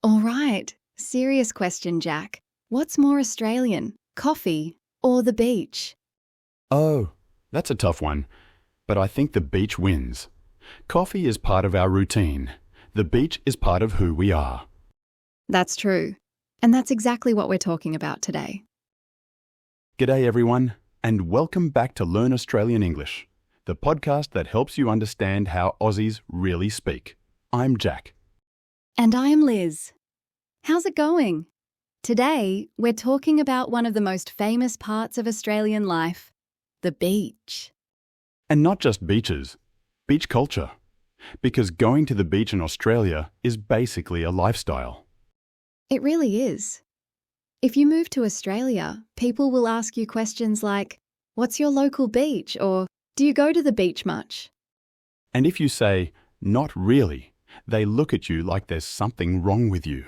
All right, serious question, Jack. What's more Australian, coffee or the beach? Oh, that's a tough one, but I think the beach wins. Coffee is part of our routine. The beach is part of who we are. That's true. And that's exactly what we're talking about today. G'day everyone, and welcome back to Learn Australian English, the podcast that helps you understand how Aussies really speak. I'm Jack. And I'm Liz. How's it going? Today, we're talking about one of the most famous parts of Australian life, the beach. And not just beaches, beach culture. Because going to the beach in Australia is basically a lifestyle. It really is. If you move to Australia, people will ask you questions like, "What's your local beach?" or "Do you go to the beach much?" And if you say, "Not really," they look at you like there's something wrong with you.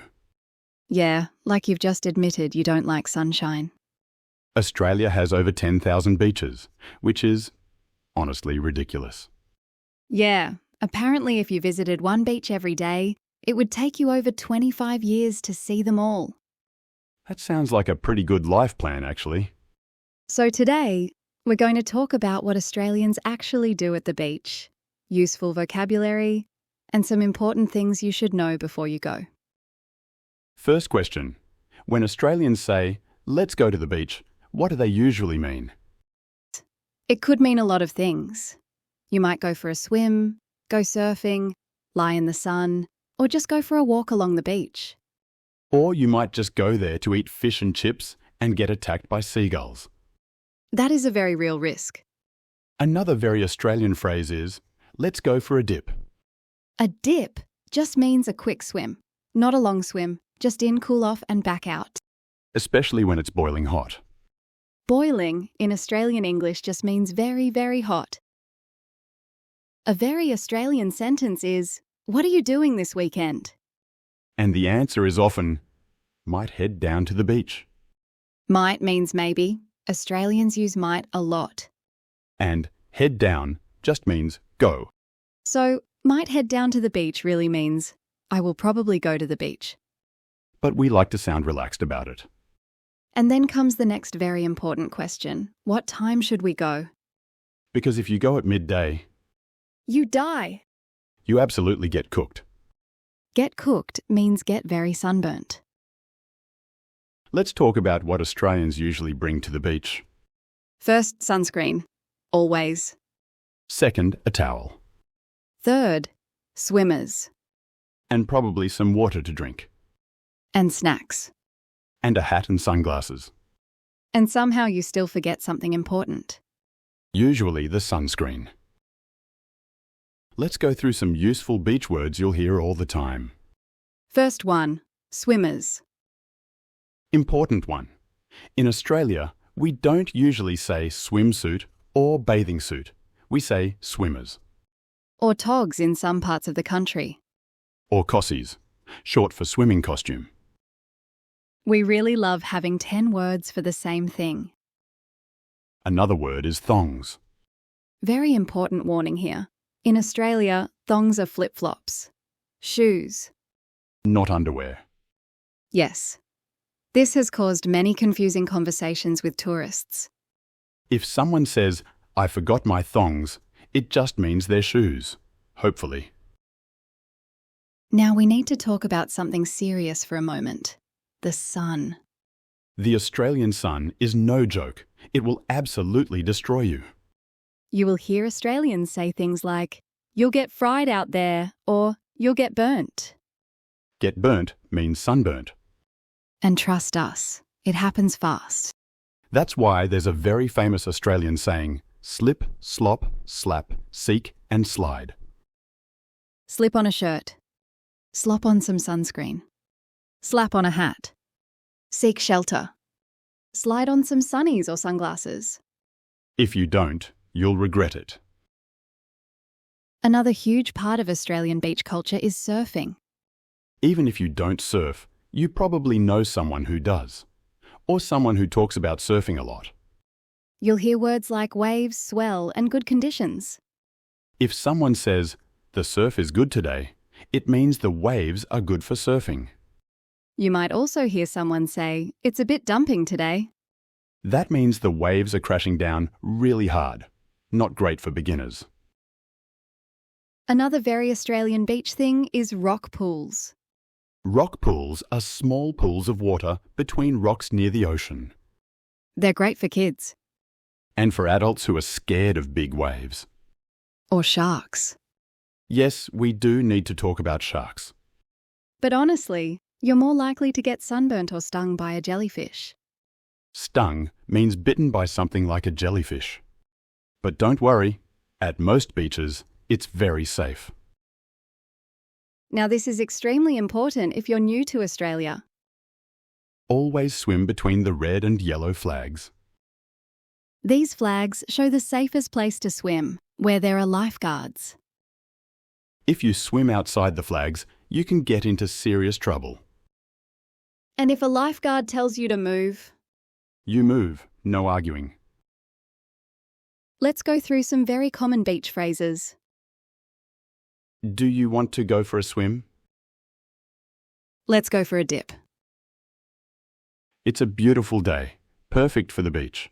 Yeah, like you've just admitted you don't like sunshine. Australia has over 10,000 beaches, which is honestly ridiculous. Yeah, apparently if you visited one beach every day, it would take you over 25 years to see them all. That sounds like a pretty good life plan, actually. So today, we're going to talk about what Australians actually do at the beach, useful vocabulary, and some important things you should know before you go. First question. When Australians say, "Let's go to the beach," what do they usually mean? It could mean a lot of things. You might go for a swim, go surfing, lie in the sun, or just go for a walk along the beach. Or you might just go there to eat fish and chips and get attacked by seagulls. That is a very real risk. Another very Australian phrase is, "Let's go for a dip." A dip just means a quick swim, not a long swim, just in, cool off and back out. Especially when it's boiling hot. Boiling in Australian English just means very, very hot. A very Australian sentence is, "What are you doing this weekend?" And the answer is often, "Might head down to the beach." Might means maybe. Australians use might a lot. And head down just means go. So, might head down to the beach really means, I will probably go to the beach. But we like to sound relaxed about it. And then comes the next very important question. What time should we go? Because if you go at midday, You die. you absolutely get cooked. Get cooked means get very sunburnt. Let's talk about what Australians usually bring to the beach. First, sunscreen. Always. Second, a towel. Third, swimmers. And probably some water to drink. And snacks. And a hat and sunglasses. And somehow you still forget something important. Usually the sunscreen. Let's go through some useful beach words you'll hear all the time. First one, swimmers. Important one. In Australia, we don't usually say swimsuit or bathing suit. We say swimmers. Or togs in some parts of the country. Or cossies, short for swimming costume. We really love having 10 words for the same thing. Another word is thongs. Very important warning here. In Australia, thongs are flip-flops. Shoes. Not underwear. Yes. This has caused many confusing conversations with tourists. If someone says, "I forgot my thongs," it just means their shoes. Hopefully. Now we need to talk about something serious for a moment. The sun. The Australian sun is no joke. It will absolutely destroy you. You will hear Australians say things like, "You'll get fried out there," or "You'll get burnt." Get burnt means sunburnt. And trust us, it happens fast. That's why there's a very famous Australian saying, slip, slop, slap, seek and slide. Slip on a shirt. Slop on some sunscreen. Slap on a hat. Seek shelter. Slide on some sunnies or sunglasses. If you don't, you'll regret it. Another huge part of Australian beach culture is surfing. Even if you don't surf, you probably know someone who does, or someone who talks about surfing a lot. You'll hear words like waves, swell, and good conditions. If someone says, "The surf is good today," it means the waves are good for surfing. You might also hear someone say, "It's a bit dumping today." That means the waves are crashing down really hard. Not great for beginners. Another very Australian beach thing is rock pools. Rock pools are small pools of water between rocks near the ocean. They're great for kids. And for adults who are scared of big waves. Or sharks. Yes, we do need to talk about sharks. But honestly, you're more likely to get sunburnt or stung by a jellyfish. Stung means bitten by something like a jellyfish. But don't worry, at most beaches, it's very safe. Now, this is extremely important if you're new to Australia. Always swim between the red and yellow flags. These flags show the safest place to swim, where there are lifeguards. If you swim outside the flags, you can get into serious trouble. And if a lifeguard tells you to move, You move, no arguing. let's go through some very common beach phrases. Do you want to go for a swim? Let's go for a dip. It's a beautiful day, perfect for the beach.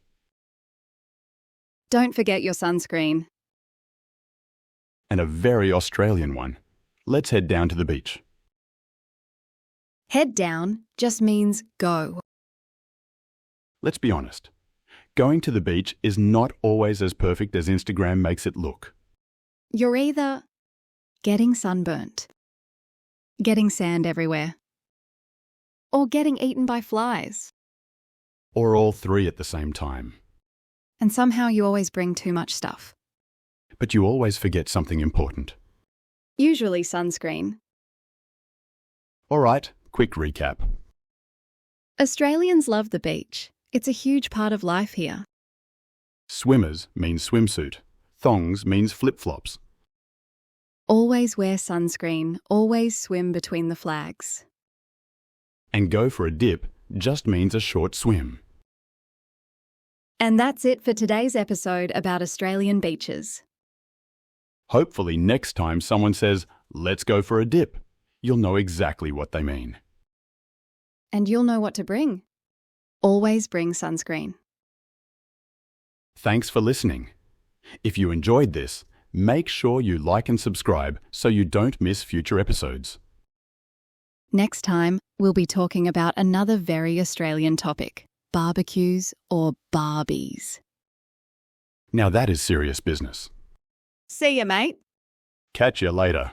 Don't forget your sunscreen. And a very Australian one. Let's head down to the beach. Head down just means go. Let's be honest. Going to the beach is not always as perfect as Instagram makes it look. You're either getting sunburnt, getting sand everywhere, or getting eaten by flies. Or all three at the same time. And somehow you always bring too much stuff. But you always forget something important. Usually sunscreen. All right, quick recap. Australians love the beach. It's a huge part of life here. Swimmers means swimsuit. Thongs means flip-flops. Always wear sunscreen, always swim between the flags. And go for a dip just means a short swim. And that's it for today's episode about Australian beaches. Hopefully next time someone says, "Let's go for a dip," you'll know exactly what they mean. And you'll know what to bring. Always bring sunscreen. Thanks for listening. If you enjoyed this, make sure you like and subscribe so you don't miss future episodes. Next time, we'll be talking about another very Australian topic, barbecues or barbies. Now that is serious business. See ya, mate. Catch you later.